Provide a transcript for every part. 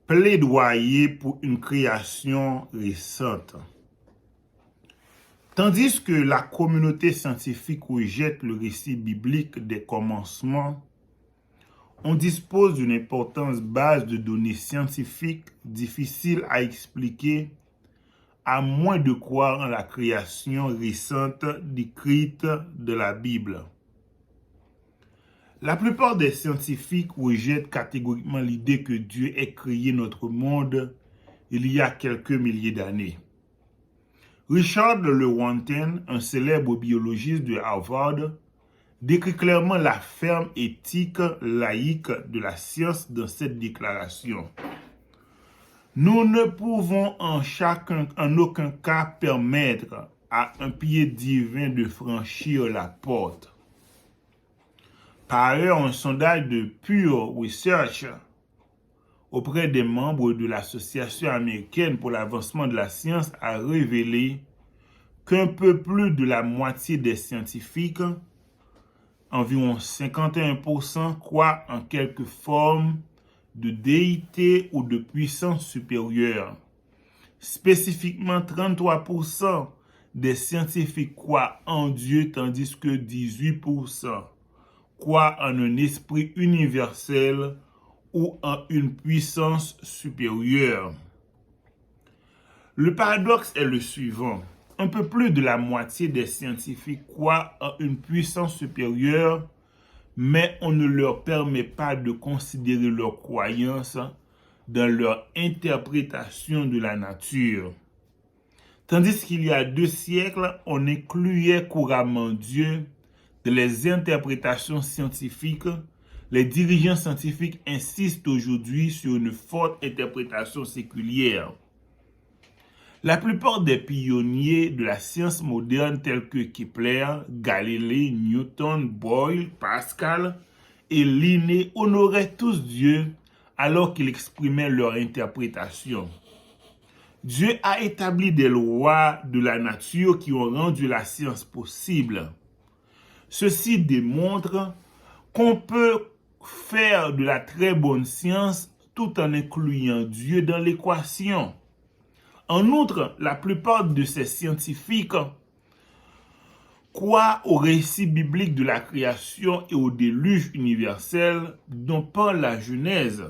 Plaidoyer pour une création récente. Tandis que la communauté scientifique rejette le récit biblique des commencements, on dispose d'une importante base de données scientifiques difficiles à expliquer, à moins de croire en la création récente décrite de la Bible. La plupart des scientifiques rejettent catégoriquement l'idée que Dieu ait créé notre monde il y a quelques milliers d'années. Richard Lewontin, un célèbre biologiste de Harvard, décrit clairement la ferme éthique laïque de la science dans cette déclaration. Nous ne pouvons en aucun cas permettre à un pied divin de franchir la porte. Par ailleurs, un sondage de Pew Research auprès des membres de l'Association américaine pour l'avancement de la science a révélé qu'un peu plus de la moitié des scientifiques, environ 51%, croient en quelque forme de déité ou de puissance supérieure. Spécifiquement, 33% des scientifiques croient en Dieu, tandis que 18% croient en un esprit universel ou en une puissance supérieure. Le paradoxe est le suivant. Un peu plus de la moitié des scientifiques croient en une puissance supérieure, mais on ne leur permet pas de considérer leur croyance dans leur interprétation de la nature. Tandis qu'il y a 2 siècles, on incluait couramment Dieu dans les interprétations scientifiques. Les dirigeants scientifiques insistent aujourd'hui sur une forte interprétation séculière. La plupart des pionniers de la science moderne tels que Kepler, Galilée, Newton, Boyle, Pascal et Linné honoraient tous Dieu alors qu'ils exprimaient leur interprétation. Dieu a établi des lois de la nature qui ont rendu la science possible. Ceci démontre qu'on peut faire de la très bonne science tout en incluant Dieu dans l'équation. En outre, la plupart de ces scientifiques croient au récit biblique de la création et au déluge universel dont parle la Genèse.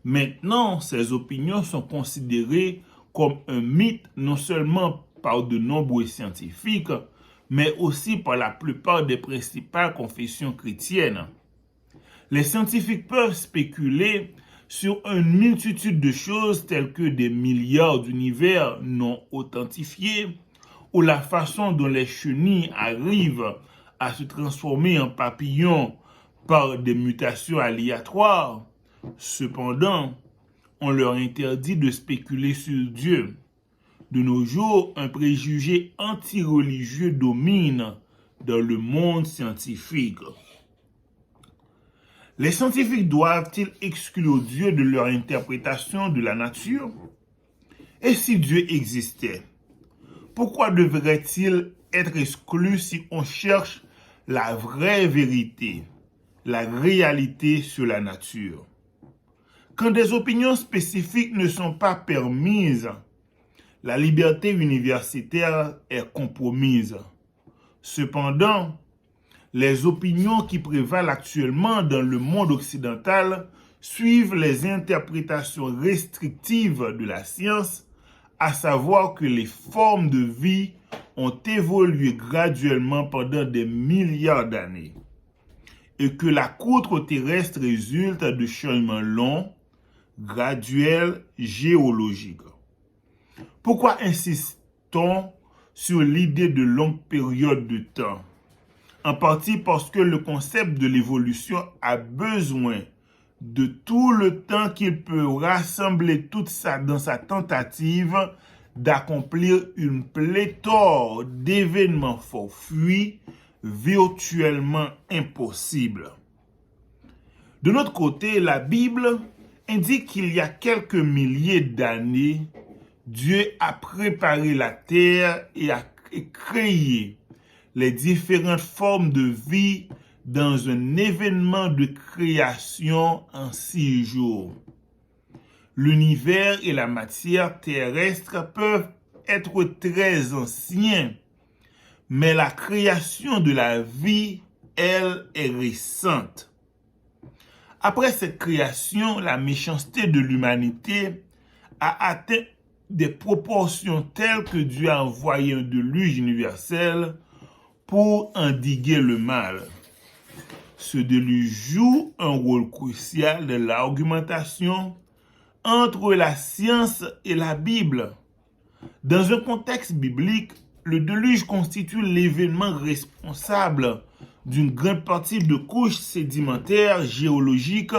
Maintenant, ces opinions sont considérées comme un mythe non seulement par de nombreux scientifiques, mais aussi par la plupart des principales confessions chrétiennes. Les scientifiques peuvent spéculer sur une multitude de choses telles que des milliards d'univers non authentifiés ou la façon dont les chenilles arrivent à se transformer en papillons par des mutations aléatoires. Cependant, on leur interdit de spéculer sur Dieu. De nos jours, un préjugé anti-religieux domine dans le monde scientifique. Les scientifiques doivent-ils exclure Dieu de leur interprétation de la nature? Et si Dieu existait, pourquoi devrait-il être exclu si on cherche la vraie vérité, la réalité sur la nature? Quand des opinions spécifiques ne sont pas permises, la liberté universitaire est compromise. Cependant, les opinions qui prévalent actuellement dans le monde occidental suivent les interprétations restrictives de la science, à savoir que les formes de vie ont évolué graduellement pendant des milliards d'années et que la croûte terrestre résulte de changements longs, graduels, géologiques. Pourquoi insiste-t-on sur l'idée de longues périodes de temps? En partie parce que le concept de l'évolution a besoin de tout le temps qu'il peut rassembler tout ça dans sa tentative d'accomplir une pléthore d'événements fortuits virtuellement impossibles. De l'autre côté, la Bible indique qu'il y a quelques milliers d'années, Dieu a préparé la terre et a créé les différentes formes de vie dans un événement de création en 6 jours. l'univers et la matière terrestre peuvent être très anciens, mais la création de la vie, elle, est récente. Après cette création, la méchanceté de l'humanité a atteint des proportions telles que Dieu a envoyé un déluge universel pour endiguer le mal. Ce déluge joue un rôle crucial dans l'argumentation entre la science et la Bible. Dans un contexte biblique, le déluge constitue l'événement responsable d'une grande partie de couches sédimentaires géologiques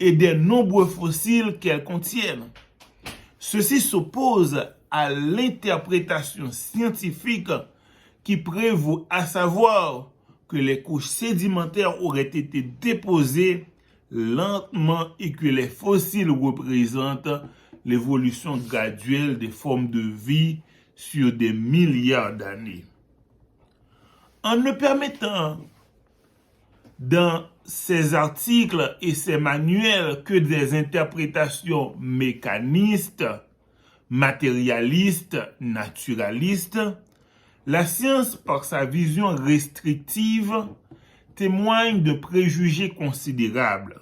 et des nombreux fossiles qu'elles contiennent. Ceci s'oppose à l'interprétation scientifique qui prévaut, à savoir que les couches sédimentaires auraient été déposées lentement et que les fossiles représentent l'évolution graduelle des formes de vie sur des milliards d'années. En ne permettant dans ces articles et ces manuels que des interprétations mécanistes, matérialistes, naturalistes, la science, par sa vision restrictive, témoigne de préjugés considérables.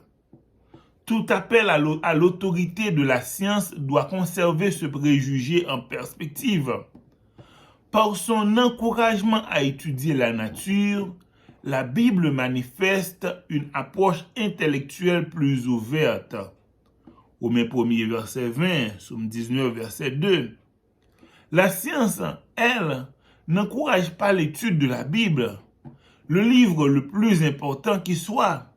Tout appel à l'autorité de la science doit conserver ce préjugé en perspective. Par son encouragement à étudier la nature, la Bible manifeste une approche intellectuelle plus ouverte. Romains 1er, verset 20, Somme 19, verset 2. La science, elle, n'encourage pas l'étude de la Bible, le livre le plus important qui soit.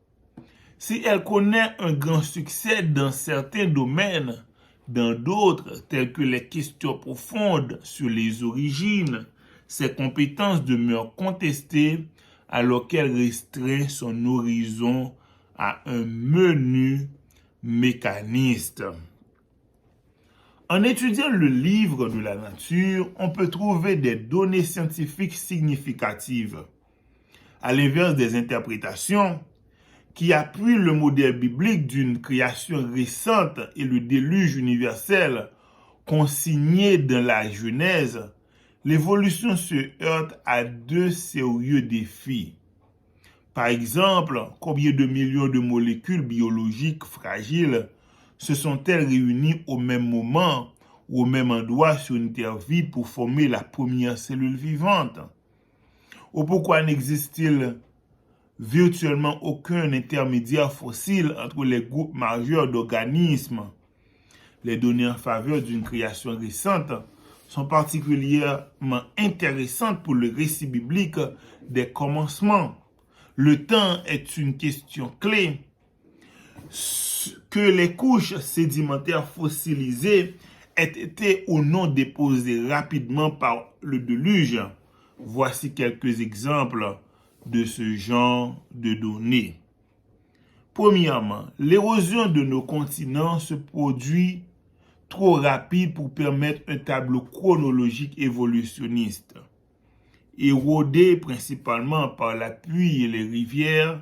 Si elle connaît un grand succès dans certains domaines, dans d'autres, tels que les questions profondes sur les origines, ses compétences demeurent contestées alors qu'elle restreint son horizon à un menu mécaniste. En étudiant le livre de la nature, on peut trouver des données scientifiques significatives. À l'inverse des interprétations qui appuient le modèle biblique d'une création récente et le déluge universel consigné dans la Genèse, l'évolution se heurte à deux sérieux défis. Par exemple, combien de millions de molécules biologiques fragiles se sont-elles réunies au même moment ou au même endroit sur une terre vide pour former la première cellule vivante? Ou pourquoi n'existe-t-il virtuellement aucun intermédiaire fossile entre les groupes majeurs d'organismes? Les données en faveur d'une création récente sont particulièrement intéressantes pour le récit biblique des commencements. Le temps est une question clé. Que les couches sédimentaires fossilisées aient été ou non déposées rapidement par le déluge. Voici quelques exemples de ce genre de données. Premièrement, l'érosion de nos continents se produit trop rapide pour permettre un tableau chronologique évolutionniste. Érodés principalement par la pluie et les rivières,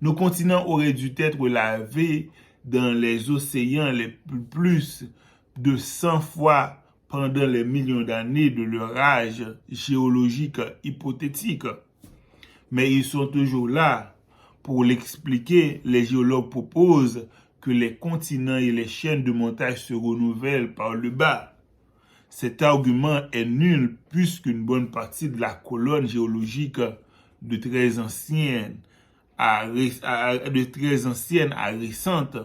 nos continents auraient dû être lavés dans les océans les plus de 100 fois pendant les millions d'années de leur âge géologique hypothétique. Mais ils sont toujours là. Pour l'expliquer, les géologues proposent que les continents et les chaînes de montagnes se renouvellent par le bas. Cet argument est nul puisqu'une bonne partie de la colonne géologique de très ancienne à récente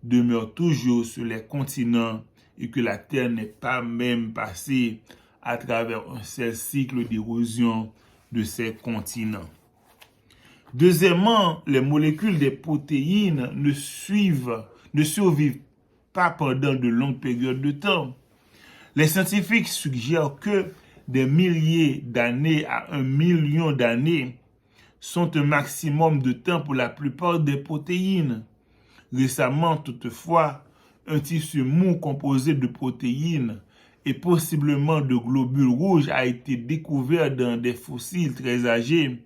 demeure toujours sur les continents et que la Terre n'est pas même passée à travers un seul cycle d'érosion de ces continents. Deuxièmement, les molécules des protéines ne survivent pas pendant de longues périodes de temps. Les scientifiques suggèrent que des milliers d'années à 1 million d'années sont un maximum de temps pour la plupart des protéines. Récemment, toutefois, un tissu mou composé de protéines et possiblement de globules rouges a été découvert dans des fossiles très âgés,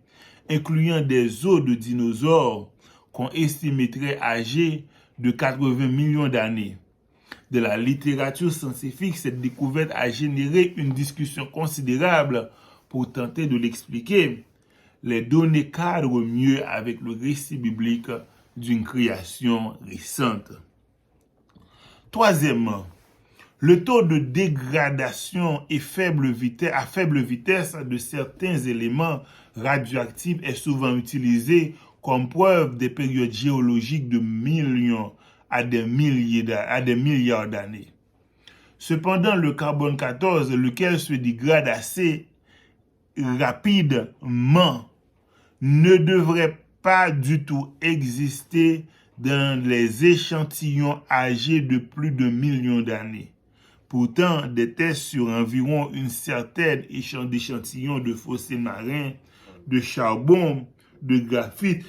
incluant des os de dinosaures qu'on estimerait âgés de 80 millions d'années. de la littérature scientifique, cette découverte a généré une discussion considérable pour tenter de l'expliquer. Les données cadrent mieux avec le récit biblique d'une création récente. Troisièmement, le taux de dégradation à faible vitesse de certains éléments radioactifs est souvent utilisé comme preuve des périodes géologiques de millions à des milliards d'années. Cependant, le carbone 14, lequel se dégrade assez rapidement, ne devrait pas du tout exister dans les échantillons âgés de plus de millions d'années. Pourtant, des tests sur environ une certaine d'échantillons de fossiles marins, de charbon, de graphite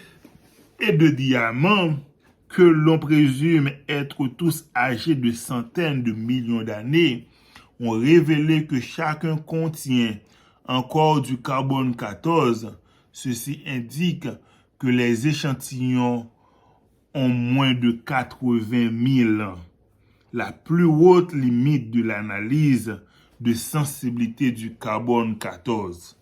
et de diamants que l'on présume être tous âgés de centaines de millions d'années ont révélé que chacun contient encore du carbone 14. Ceci indique que les échantillons ont moins de 80 000 ans. La plus haute limite de l'analyse de sensibilité du carbone 14.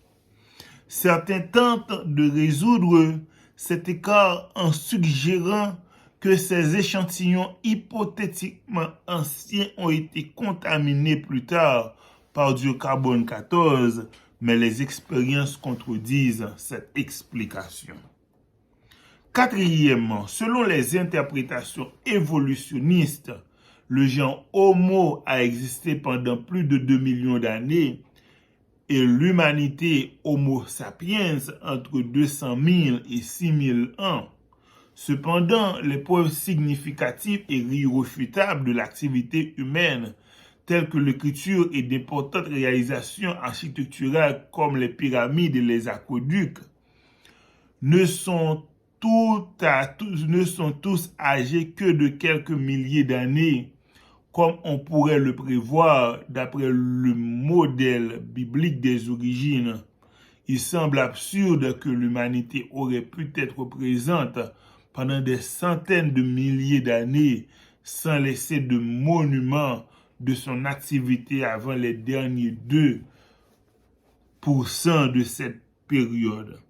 Certains tentent de résoudre cet écart en suggérant que ces échantillons hypothétiquement anciens ont été contaminés plus tard par du carbone 14, mais les expériences contredisent cette explication. Quatrièmement, selon les interprétations évolutionnistes, le genre Homo a existé pendant plus de 2 millions d'années et l'humanité Homo sapiens entre 200 000 et 6 000 ans. Cependant, les preuves significatives et irréfutables de l'activité humaine, telles que l'écriture et d'importantes réalisations architecturales comme les pyramides et les aqueducs, ne sont tous âgés que de quelques milliers d'années, comme on pourrait le prévoir d'après le modèle biblique des origines. Il semble absurde que l'humanité aurait pu être présente pendant des centaines de milliers d'années sans laisser de monuments de son activité avant les derniers 2% de cette période.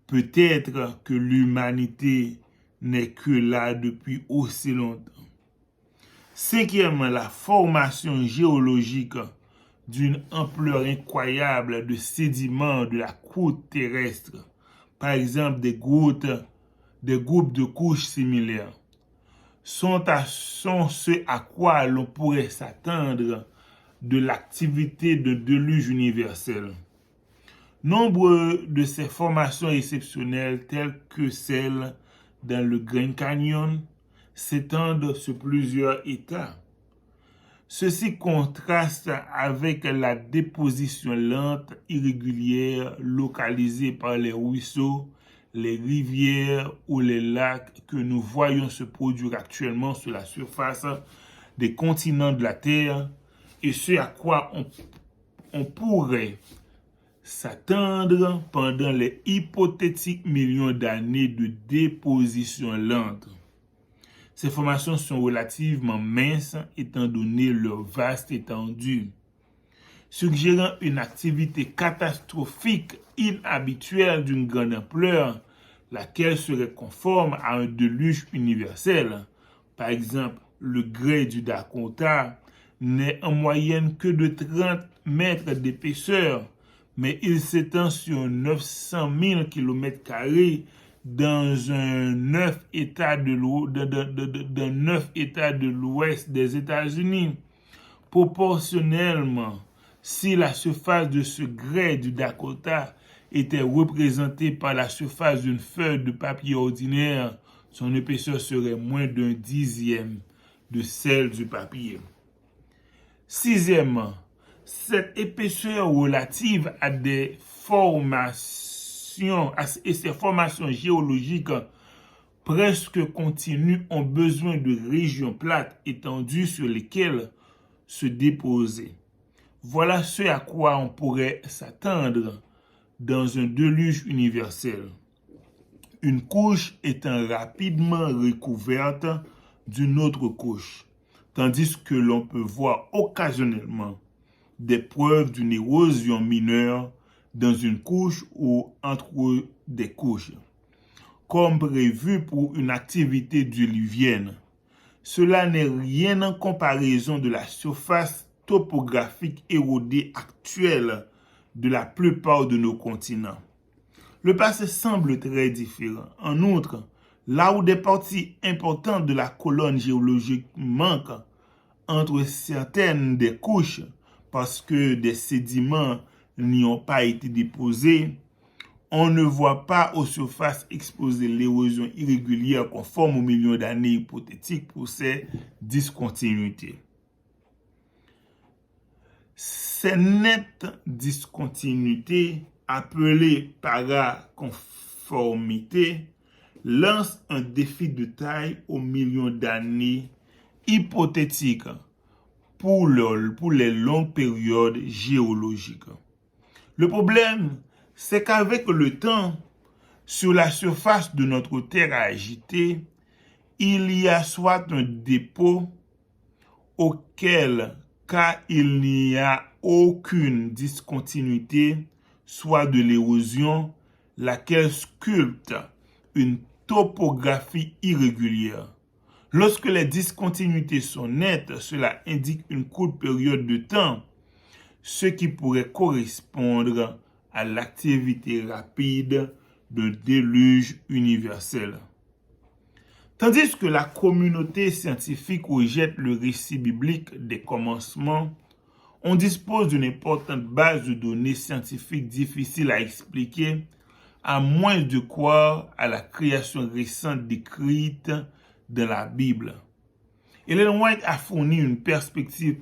Peut-être que l'humanité n'est que là depuis aussi longtemps. Cinquièmement, la formation géologique d'une ampleur incroyable de sédiments de la croûte terrestre, par exemple des groupes de couches similaires, sont ce à quoi l'on pourrait s'attendre de l'activité de déluge universel. Nombre de ces formations exceptionnelles, telles que celles dans le Grand Canyon, s'étendent sur plusieurs États. Ceci contraste avec la déposition lente, irrégulière, localisée par les ruisseaux, les rivières ou les lacs que nous voyons se produire actuellement sur la surface des continents de la Terre et ce à quoi on pourrait s'attendre pendant les hypothétiques millions d'années de déposition lente. Ces formations sont relativement minces étant donné leur vaste étendue, suggérant une activité catastrophique inhabituelle d'une grande ampleur, laquelle serait conforme à un déluge universel. Par exemple, le grès du Dakota n'est en moyenne que de 30 mètres d'épaisseur, mais il s'étend sur 900 000 km² dans un 9 États de l'ouest des États-Unis. Proportionnellement, si la surface de ce grès du Dakota était représentée par la surface d'une feuille de papier ordinaire, son épaisseur serait moins d'un dixième de celle du papier. Sixièmement, cette épaisseur relative à ces formations géologiques presque continues ont besoin de régions plates étendues sur lesquelles se déposer. Voilà ce à quoi on pourrait s'attendre dans un déluge universel. Une couche étant rapidement recouverte d'une autre couche. tandis que l'on peut voir occasionnellement des preuves d'une érosion mineure dans une couche ou entre des couches, comme prévu pour une activité diluvienne. Cela n'est rien en comparaison de la surface topographique érodée actuelle de la plupart de nos continents. Le passé semble très différent. En outre, là où des parties importantes de la colonne géologique manquent entre certaines des couches parce que des sédiments n'y ont pas été déposés, on ne voit pas aux surfaces exposées l'érosion irrégulière conforme aux millions d'années hypothétiques pour ces discontinuités. Ces nettes discontinuités, appelées paraconformités, lancent un défi de taille aux millions d'années hypothétiques pour les longues périodes géologiques. Le problème, c'est qu'avec le temps, sur la surface de notre terre agitée, il y a soit un dépôt auquel cas il n'y a aucune discontinuité, soit de l'érosion, laquelle sculpte une topographie irrégulière. Lorsque les discontinuités sont nettes, cela indique une courte période de temps, ce qui pourrait correspondre à l'activité rapide d'un déluge universel. Tandis que la communauté scientifique rejette le récit biblique des commencements, on dispose d'une importante base de données scientifiques difficiles à expliquer, à moins de croire à la création récente décrite dans la Bible. Ellen White a fourni une perspective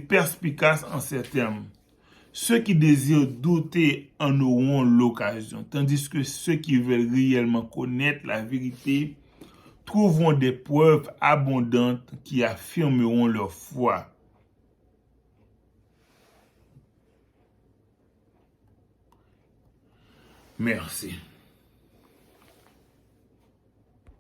perspicace en ces termes. Ceux qui désirent douter en auront l'occasion, tandis que ceux qui veulent réellement connaître la vérité trouveront des preuves abondantes qui affirmeront leur foi. Merci.